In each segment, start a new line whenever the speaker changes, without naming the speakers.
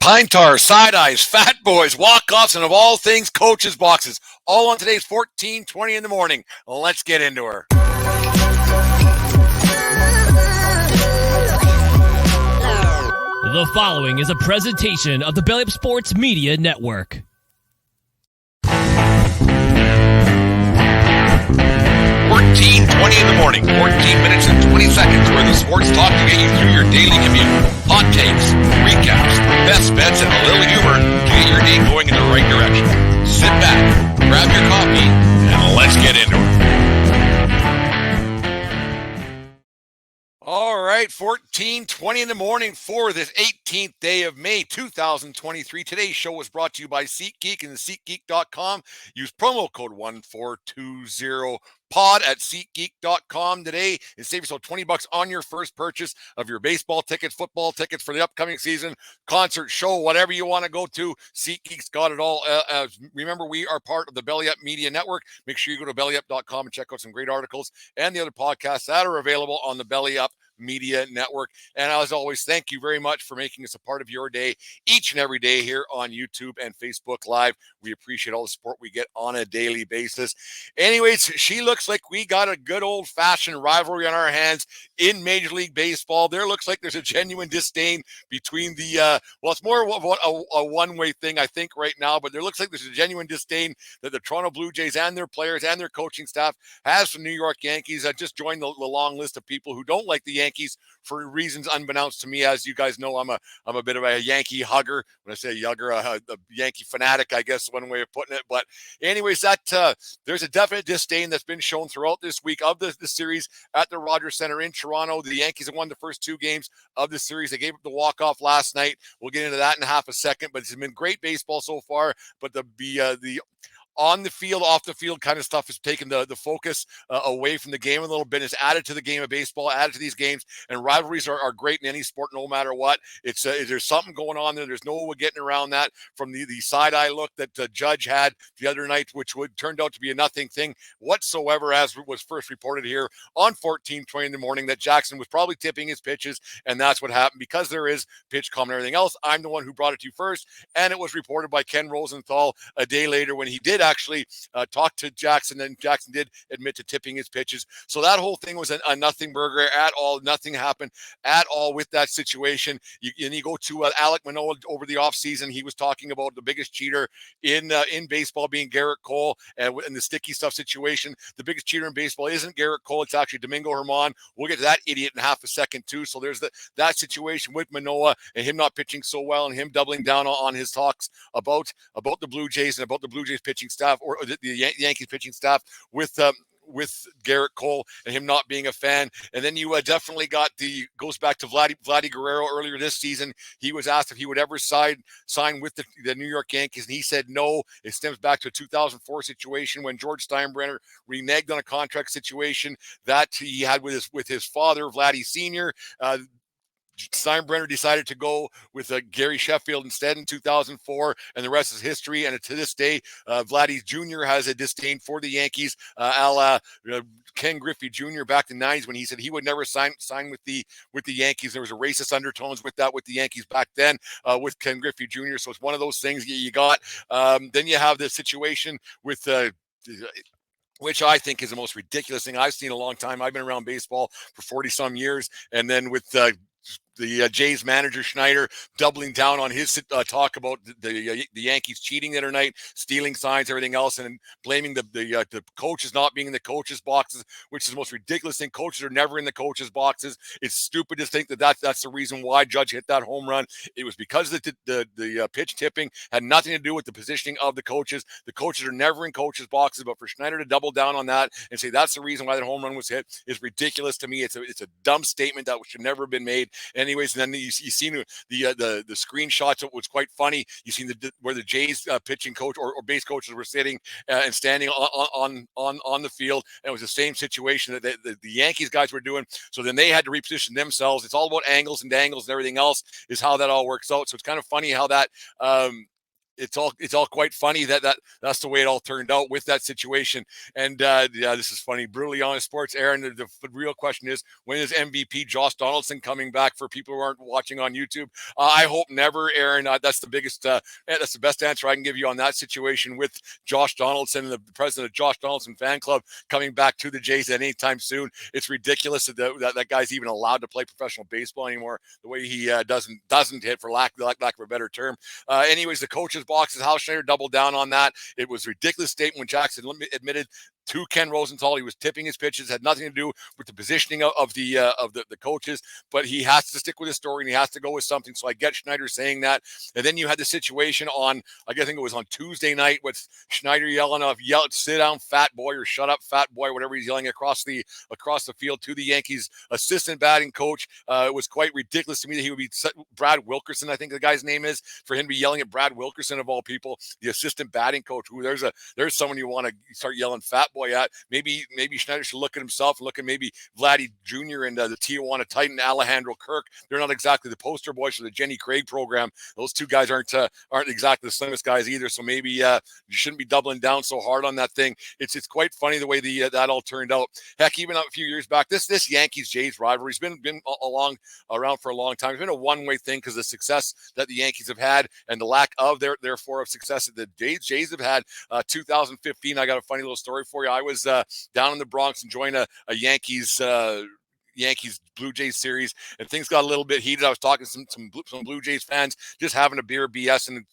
Pine tar, side eyes, fat boys, walk-offs, and of all things, coaches' boxes. All on today's 14:20 in the morning. Let's get into her.
The following is a presentation of the Belly Up Sports Media Network.
14:20 in the morning, 14 minutes and 20 seconds worth of sports talk to get you through your daily commute. Hot takes, recaps, best bets, and a little humor to get your day going in the right direction. Sit back, grab your coffee, and let's get into it. All right, 14:20 in the morning for this 18th day of May, 2023. Today's show was brought to you by SeatGeek and SeatGeek.com. Use promo code 1420POD at SeatGeek.com today and save yourself $20 on your first purchase of your baseball tickets, football tickets for the upcoming season, concert, show, whatever you want to go to. SeatGeek's got it all. Remember, we are part of the Belly Up Media Network. Make sure you go to BellyUp.com and check out some great articles and the other podcasts that are available on the Belly Up Media Network. And as always, thank you very much for making us a part of your day each and every day here on YouTube and Facebook Live. We appreciate all the support we get on a daily basis. Anyways, she looks like we got a good old-fashioned rivalry on our hands in Major League Baseball. There looks like there's a genuine disdain between the well, it's more of a one-way thing, I think, right now, but there looks like there's a genuine disdain that the Toronto Blue Jays and their players and their coaching staff has for New York Yankees. I just joined the long list of people who don't like the Yankees for reasons unbeknownst to me. As you guys know, I'm a bit of a Yankee hugger. When I say hugger, a Yankee fanatic, I guess one way of putting it. But anyways, that there's a definite disdain that's been shown throughout this week of the series at the Rogers Center in Toronto. The Yankees have won the first two games of the series. They gave up the walk-off last night. We'll get into that in half a second. But it's been great baseball so far. But the on the field, off the field kind of stuff is taking the focus away from the game a little bit. It's added to the game of baseball, added to these games, and rivalries are great in any sport, no matter what. It's there's something going on there. There's no getting around that from the side-eye look that the Judge had the other night, which turned out to be a nothing thing whatsoever, as was first reported here on 14:20 in the morning, that Jackson was probably tipping his pitches, and that's what happened. Because there is pitch calm and everything else, I'm the one who brought it to you first, and it was reported by Ken Rosenthal a day later when he did actually talk to Jackson, and Jackson did admit to tipping his pitches. So that whole thing was a nothing burger at all. Nothing happened at all with that situation. And you go to Alek Manoah over the offseason. He was talking about the biggest cheater in baseball being Garrett Cole, and in the sticky stuff situation. The biggest cheater in baseball isn't Garrett Cole. It's actually Domingo Germán. We'll get to that idiot in half a second too. So there's that situation with Manoah and him not pitching so well, and him doubling down on his talks about the Blue Jays and about the Blue Jays pitching staff, or the Yankees pitching staff with Garrett Cole and him not being a fan. And then you definitely got goes back to Vladdy Guerrero earlier this season. He was asked if he would ever sign with the New York Yankees, and he said no. It stems back to a 2004 situation when George Steinbrenner reneged on a contract situation that he had with his father, Vladdy Sr. Steinbrenner decided to go with Gary Sheffield instead in 2004, and the rest is history. And to this day, Vladdy Jr. has a disdain for the Yankees, a la Ken Griffey Jr. back in the 90s when he said he would never sign with the Yankees. There was a racist undertones with the Yankees back then with Ken Griffey Jr. So it's one of those things you got. Then you have the situation with which I think is the most ridiculous thing I've seen in a long time. I've been around baseball for 40-some years, and then with the Jays manager Schneider doubling down on his talk about the Yankees cheating the other night, stealing signs, everything else, and blaming the coaches not being in the coaches' boxes, which is the most ridiculous thing. Coaches are never in the coaches' boxes. It's stupid to think that's the reason why Judge hit that home run. It was because the pitch tipping had nothing to do with the positioning of the coaches. The coaches are never in coaches' boxes, but for Schneider to double down on that and say that's the reason why that home run was hit is ridiculous to me. It's a dumb statement that should never have been made. Anyways, and then you seen the screenshots. It was quite funny. You seen where the Jays pitching coach or base coaches were sitting and standing on the field, and it was the same situation that the Yankees guys were doing. So then they had to reposition themselves. It's all about angles and dangles and everything else is how that all works out. So it's kind of funny how that it's all quite funny that's the way it all turned out with that situation. And yeah, this is funny. Brutally honest sports, Aaron. The real question is, when is MVP Josh Donaldson coming back? For people who aren't watching on YouTube, I hope never, Aaron. That's the biggest. That's the best answer I can give you on that situation with Josh Donaldson and the president of Josh Donaldson fan club coming back to the Jays anytime soon. It's ridiculous that guy's even allowed to play professional baseball anymore. The way he doesn't hit, for lack of a better term. Anyways, the coach's boxes, Hal Schneider doubled down on that. It was a ridiculous statement when Jackson admitted to Ken Rosenthal he was tipping his pitches. Had nothing to do with the positioning of the coaches, but he has to stick with his story and he has to go with something. So I get Schneider saying that. And then you had the situation on, I think it was on Tuesday night, with Schneider yelling sit down fat boy, or shut up fat boy, whatever he's yelling across the field to the Yankees assistant batting coach. It was quite ridiculous to me that he would be Brad Wilkerson, I think the guy's name is, for him to be yelling at Brad Wilkerson of all people, the assistant batting coach. Who there's someone you want to start yelling fat boy at. Maybe Schneider should look at himself and look at maybe Vladdy Jr. and the Tijuana Titan Alejandro Kirk. They're not exactly the poster boys for the Jenny Craig program. Those two guys aren't exactly the slimmest guys either. So maybe you shouldn't be doubling down so hard on that thing. It's quite funny the way that all turned out. Heck, even a few years back, this Yankees Jays rivalry's been around for a long time. It's been a one-way thing because the success that the Yankees have had and the lack of therefore of success that the Jays have had. 2015, I got a funny little story for you. I was down in the Bronx enjoying a Yankees Blue Jays series, and things got a little bit heated. I was talking to some Blue Jays fans, just having a beer, BS, and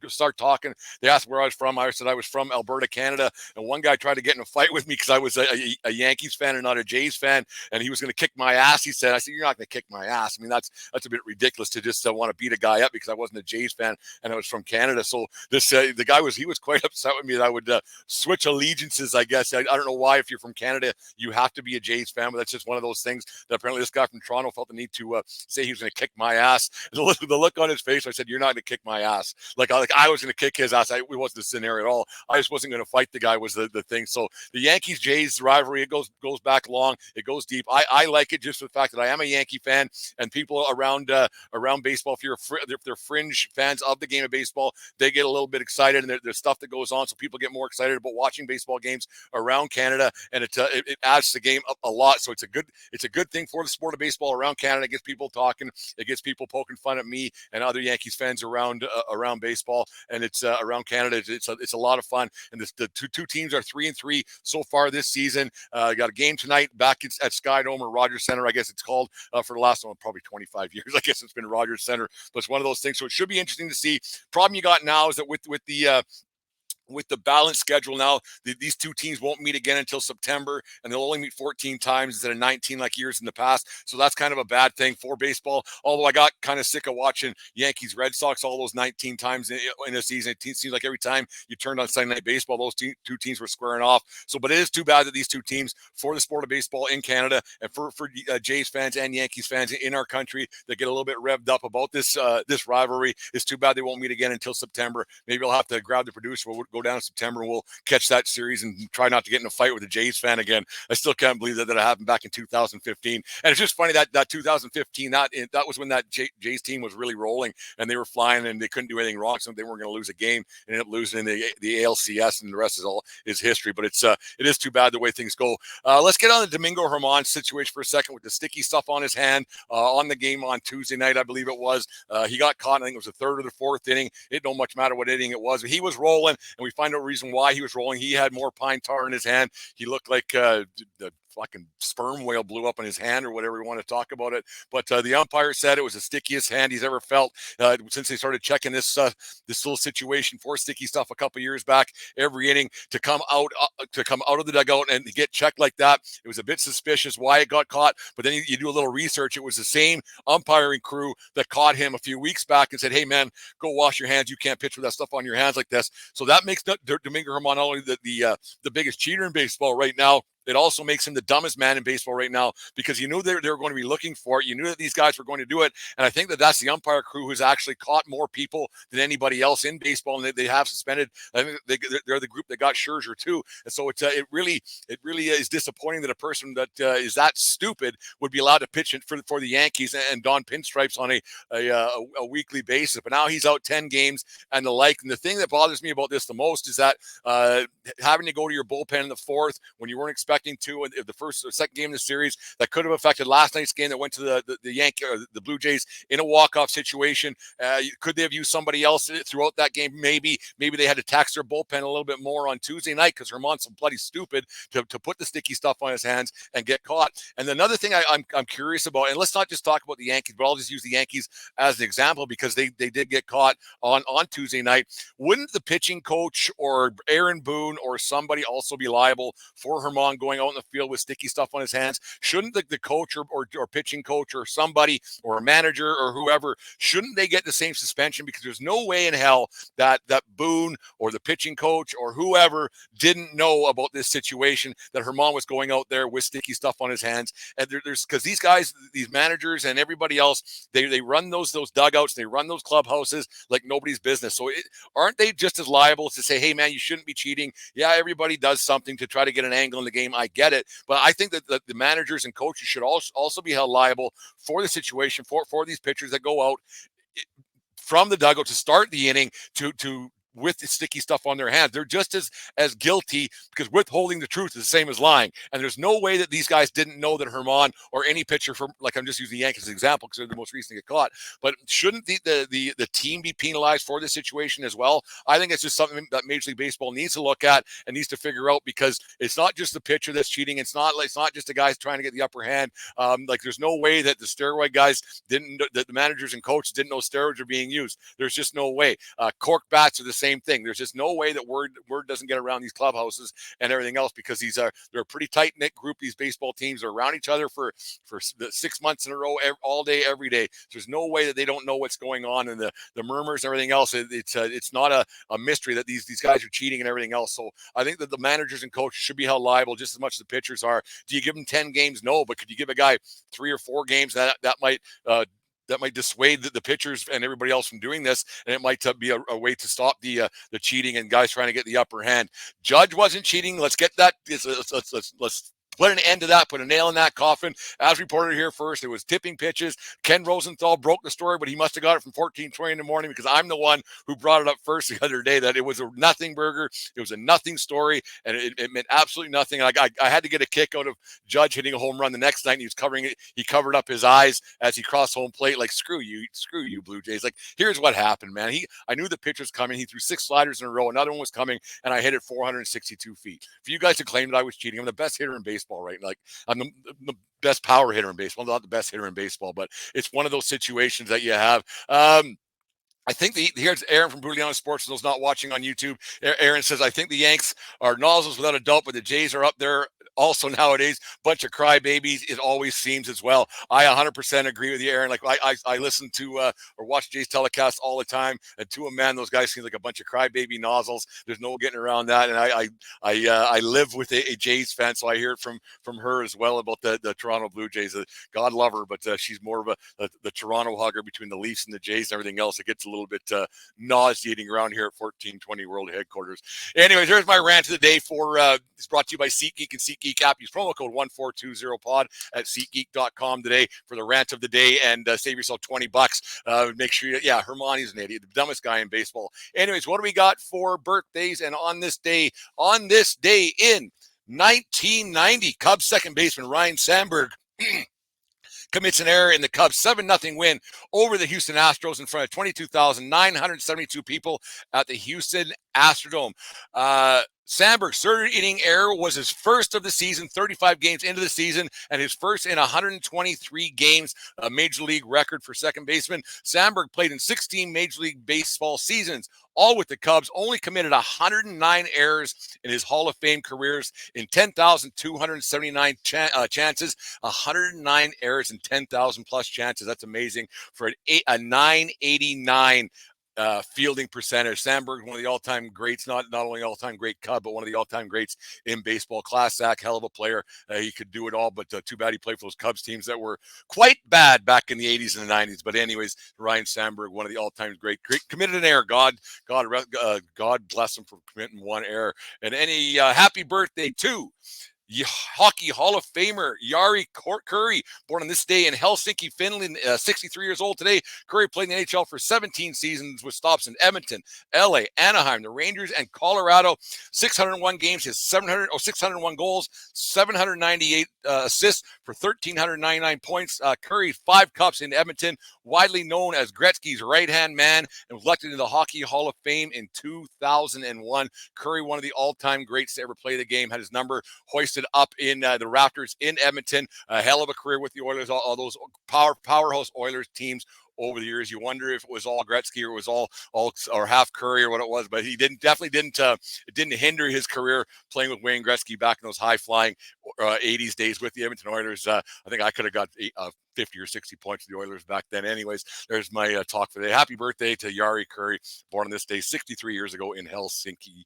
start talking. They asked where I was from. I said I was from Alberta, Canada. And one guy tried to get in a fight with me because I was a Yankees fan and not a Jays fan, and he was going to kick my ass. He said, I said, you're not going to kick my ass. I mean, that's a bit ridiculous to just want to beat a guy up because I wasn't a Jays fan and I was from Canada. So this the guy was quite upset with me that I would switch allegiances, I guess. I don't know why. If you're from Canada, you have to be a Jays fan, but that's just one of those things that apparently this guy from Toronto felt the need to say he was going to kick my ass. The look on his face, I said, you're not going to kick my ass. Like I was going to kick his ass. It wasn't the scenario at all. I just wasn't going to fight the guy was the thing. So the Yankees-Jays rivalry, it goes back long. It goes deep. I like it just for the fact that I am a Yankee fan, and people around baseball, if they're fringe fans of the game of baseball, they get a little bit excited, and there's stuff that goes on, so people get more excited about watching baseball games around Canada, and it adds to the game a lot. So it's a good thing for the sport of baseball around Canada. It gets people talking. It gets people poking fun at me and other Yankees fans around baseball. And it's around Canada. It's a lot of fun. And the two teams are 3-3 so far this season. Got a game tonight back at Sky Dome or Rogers Center, I guess it's called, for the last probably 25 years. I guess it's been Rogers Center, but it's one of those things. So it should be interesting to see. Problem you got now is that with the balanced schedule now, these two teams won't meet again until September, and they'll only meet 14 times instead of 19 like years in the past. So that's kind of a bad thing for baseball. Although I got kind of sick of watching Yankees Red Sox all those 19 times in a season. It seems like every time you turned on Sunday Night Baseball, those two teams were squaring off. So, but it is too bad that these two teams, for the sport of baseball in Canada and for Jays fans and Yankees fans in our country, that get a little bit revved up about this rivalry. It's too bad they won't meet again until September. Maybe I'll have to grab the producer. We'll go down in September and we'll catch that series and try not to get in a fight with a Jays fan again. I still can't believe that happened back in 2015. And it's just funny that 2015, that was when that Jays team was really rolling and they were flying and they couldn't do anything wrong, so they weren't going to lose a game and ended up losing in the ALCS, and the rest is history. But it is too bad the way things go. Let's get on the Domingo Germán situation for a second with the sticky stuff on his hand on the game on Tuesday night, I believe it was. He got caught. I think it was the third or the fourth inning. It don't much matter what inning it was. He was rolling, and we find out a reason why he was rolling. He had more pine tar in his hand. He looked like the fucking sperm whale blew up in his hand, or whatever you want to talk about it. But the umpire said it was the stickiest hand he's ever felt since they started checking this little situation for sticky stuff a couple years back. Every inning to come out of the dugout and get checked like that, it was a bit suspicious why it got caught. But then you do a little research. It was the same umpiring crew that caught him a few weeks back and said, "Hey man, go wash your hands. You can't pitch with that stuff on your hands like this." So that makes Domingo Germán not only the biggest cheater in baseball right now, it also makes him the dumbest man in baseball right now, because you knew they were going to be looking for it. You knew that these guys were going to do it. And I think that that's the umpire crew who's actually caught more people than anybody else in baseball. And they have suspended. I think they're the group that got Scherzer too. And so it really is disappointing that a person that is that stupid would be allowed to pitch it for the Yankees and don pinstripes on a weekly basis. But now he's out 10 games and the like. And the thing that bothers me about this the most is that having to go to your bullpen in the fourth when you weren't expecting to, in the first or second game of the series, that could have affected last night's game that went to the Yankee or the Blue Jays in a walk-off situation. Could they have used somebody else throughout that game? Maybe they had to tax their bullpen a little bit more on Tuesday night because Herman's so bloody stupid to put the sticky stuff on his hands and get caught. And another thing I'm curious about, and let's not just talk about the Yankees, but I'll just use the Yankees as an example because they did get caught on Tuesday night. Wouldn't the pitching coach or Aaron Boone or somebody also be liable for Herman going out in the field with sticky stuff on his hands? Shouldn't the coach or pitching coach or somebody or a manager or whoever, shouldn't they get the same suspension? Because there's no way in hell that Boone or the pitching coach or whoever didn't know about this situation, that Herman was going out there with sticky stuff on his hands. And there's because these guys, these managers and everybody else, they run those dugouts, they run those clubhouses like nobody's business. So aren't they just as liable to say, hey man, you shouldn't be cheating? Yeah, everybody does something to try to get an angle in the game. I get it. But I think that the managers and coaches should also be held liable for the situation, for these pitchers that go out from the dugout to start the inning to with the sticky stuff on their hands. They're just as guilty, because withholding the truth is the same as lying. And there's no way that these guys didn't know that Herman or any pitcher from, like I'm just using the Yankees as an example because they're the most recent to get caught. But shouldn't the team be penalized for this situation as well? I think it's just something that Major League Baseball needs to look at and needs to figure out, because it's not just the pitcher that's cheating. It's not just the guys trying to get the upper hand. Like there's no way that the steroid guys that the managers and coaches didn't know steroids are being used. There's just no way. Cork bats are the same thing. There's just no way that word doesn't get around these clubhouses and everything else, because they're a pretty tight knit group. These baseball teams are around each other for 6 months in a row, all day, every day. There's no way that they don't know what's going on, and the murmurs and everything else. It's not a mystery that these guys are cheating and everything else. So I think that the managers and coaches should be held liable just as much as the pitchers are. Do you give them 10 games? No, but could you give a guy 3 or 4 games? That might dissuade the pitchers and everybody else from doing this, and it might be a way to stop the cheating and guys trying to get the upper hand. Judge wasn't cheating. Let's get that. Let's put an end to that, put a nail in that coffin. As reported here first, it was tipping pitches. Ken Rosenthal broke the story, but he must have got it from 14:20 in the morning, because I'm the one who brought it up first the other day, that it was a nothing burger. It was a nothing story, and it meant absolutely nothing. I had to get a kick out of Judge hitting a home run the next night, and he was covering it. He covered up his eyes as he crossed home plate, like, screw you, Blue Jays. Like, here's what happened, man. I knew the pitch was coming. He threw 6 sliders in a row. Another one was coming, and I hit it 462 feet. For you guys to claim that I was cheating, I'm the best hitter in baseball right now. Like, I'm the best power hitter in baseball. I'm not the best hitter in baseball, but it's one of those situations that you have. I think here's Aaron from Brutally Honest Sports, for those not watching on YouTube. Aaron says, I think the Yanks are nozzles without a doubt, but the Jays are up there also nowadays. Bunch of crybabies, it always seems, as well. I 100% agree with you, Aaron. Like, I listen to or watch Jays telecasts all the time, and to a man, those guys seem like a bunch of crybaby nozzles. There's no getting around that. And I live with a Jays fan, so I hear it from her as well about the Toronto Blue Jays. God love her, but she's more of the Toronto hugger between the Leafs and the Jays and everything else. It gets a little bit nauseating around here at 1420 World Headquarters. Anyways, there's my rant of the day. It's brought to you by SeatGeek and SeatGeek app. Use promo code 1420pod at SeatGeek.com today for the rant of the day, and save yourself $20. Make sure Hermani's an idiot, the dumbest guy in baseball. Anyways, what do we got for birthdays? And on this day in 1990, Cubs second baseman Ryne Sandberg commits an error in the Cubs' 7-0 win over the Houston Astros in front of 22,972 people at the Houston Astrodome. Sandberg's third inning error was his first of the season, 35 games into the season, and his first in 123 games, a Major League record for second baseman. Sandberg played in 16 Major League Baseball seasons, all with the Cubs, only committed 109 errors in his Hall of Fame careers in 10,279 chances, 109 errors in 10,000 plus chances. That's amazing for a 989 fielding percentage. Sandberg, one of the all-time greats, not only all-time great Cub, but one of the all-time greats in baseball. Class act, hell of a player. He could do it all, but too bad he played for those Cubs teams that were quite bad back in the 80s and the 90s. But anyways, Ryne Sandberg, one of the all-time great, committed an error. God bless him for committing one error. And any happy birthday to Hockey Hall of Famer Jari Kurri, born on this day in Helsinki, Finland, 63 years old today. Kurri played in the NHL for 17 seasons with stops in Edmonton, LA, Anaheim, the Rangers, and Colorado. 601 games, his 601 goals, 798 assists for 1,399 points. Kurri, 5 cups in Edmonton, widely known as Gretzky's right-hand man, and was elected into the Hockey Hall of Fame in 2001. Kurri, one of the all-time greats to ever play the game, had his number hoisted up in the Raptors in Edmonton. A hell of a career with the Oilers, all those powerhouse Oilers teams over the years. You wonder if it was all Gretzky or it was all or half Kurri or what it was, but he definitely didn't hinder his career playing with Wayne Gretzky back in those high-flying 80s days with the Edmonton Oilers. I think I could have got 50 or 60 points for the Oilers back then. Anyways, there's my talk for today. Happy birthday to Jari Kurri, born on this day 63 years ago in Helsinki,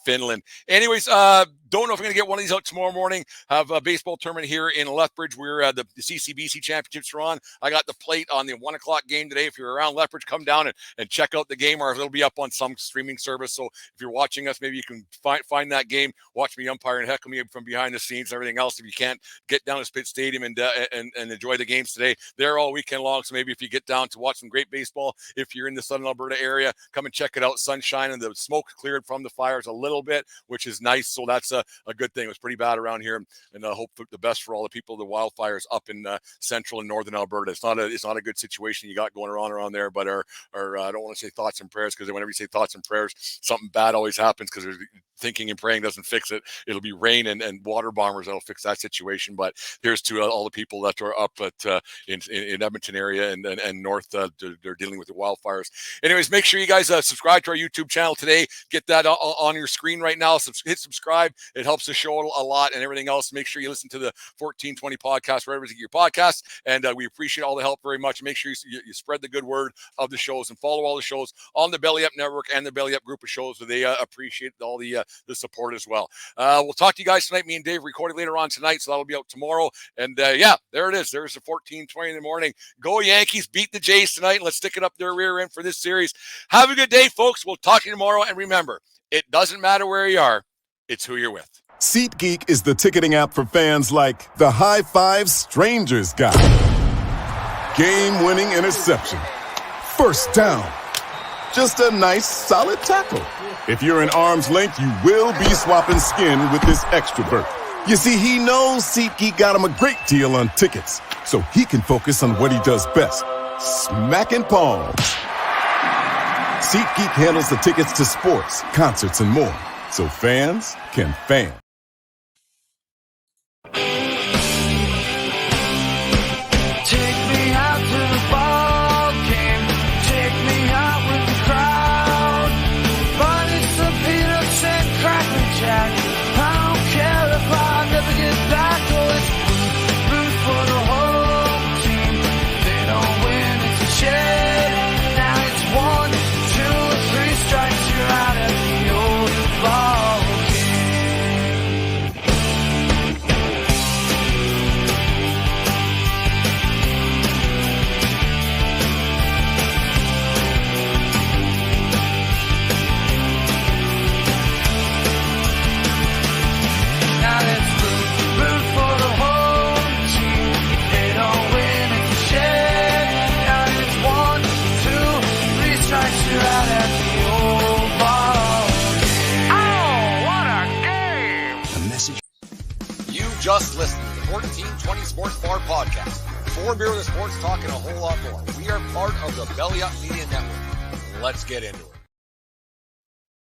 Finland. Anyways, don't know if I'm going to get one of these out tomorrow morning. Have a baseball tournament here in Lethbridge. We're the CCBC championships are on. I got the plate on the 1 o'clock game today. If you're around Lethbridge, come down and check out the game, or it'll be up on some streaming service. So if you're watching us, maybe you can find that game, watch me umpire and heckle me from behind the scenes and everything else. If you can't get down to Spit Stadium and enjoy the games today, they're all weekend long. So maybe if you get down to watch some great baseball, if you're in the Southern Alberta area, come and check it out. Sunshine and the smoke cleared from the fires a little bit, which is nice. So that's a good thing. It was pretty bad around here, and I hope for the best for all the people, the wildfires up in central and northern Alberta. It's not a good situation you got going around there, but I don't want to say thoughts and prayers, because whenever you say thoughts and prayers, something bad always happens, because thinking and praying doesn't fix it. It'll be rain and water bombers that'll fix that situation. But here's to all the people that are up in Edmonton area and north. They're dealing with the wildfires. Anyways, make sure you guys subscribe to our YouTube channel today. Get that on your screen right now. Hit subscribe. It helps the show a lot, and everything else. Make sure you listen to the 1420 podcast wherever you get your podcasts, and we appreciate all the help very much. Make sure you spread the good word of the shows and follow all the shows on the Belly Up Network and the Belly Up group of shows. So they appreciate all the support as well. We'll talk to you guys tonight. Me and Dave recording later on tonight, so that'll be out tomorrow. And yeah, there it is. There's the 14:20 in the morning. Go Yankees, beat the Jays tonight, and let's stick it up their rear end for this series. Have a good day, folks. We'll talk to you tomorrow. And remember, it doesn't matter where you are, it's who you're with.
SeatGeek is the ticketing app for fans like the High Five Strangers guy. Game-winning interception. First down. Just a nice, solid tackle. If you're in arm's length, you will be swapping skin with this extra berth. You see, he knows SeatGeek got him a great deal on tickets, so he can focus on what he does best, smacking palms. SeatGeek handles the tickets to sports, concerts, and more, so fans can fan.
Just listen to the 1420 Sports Bar podcast. 4 beer with the sports talk and a whole lot more. We are part of the Belly Up Media Network. Let's get into it.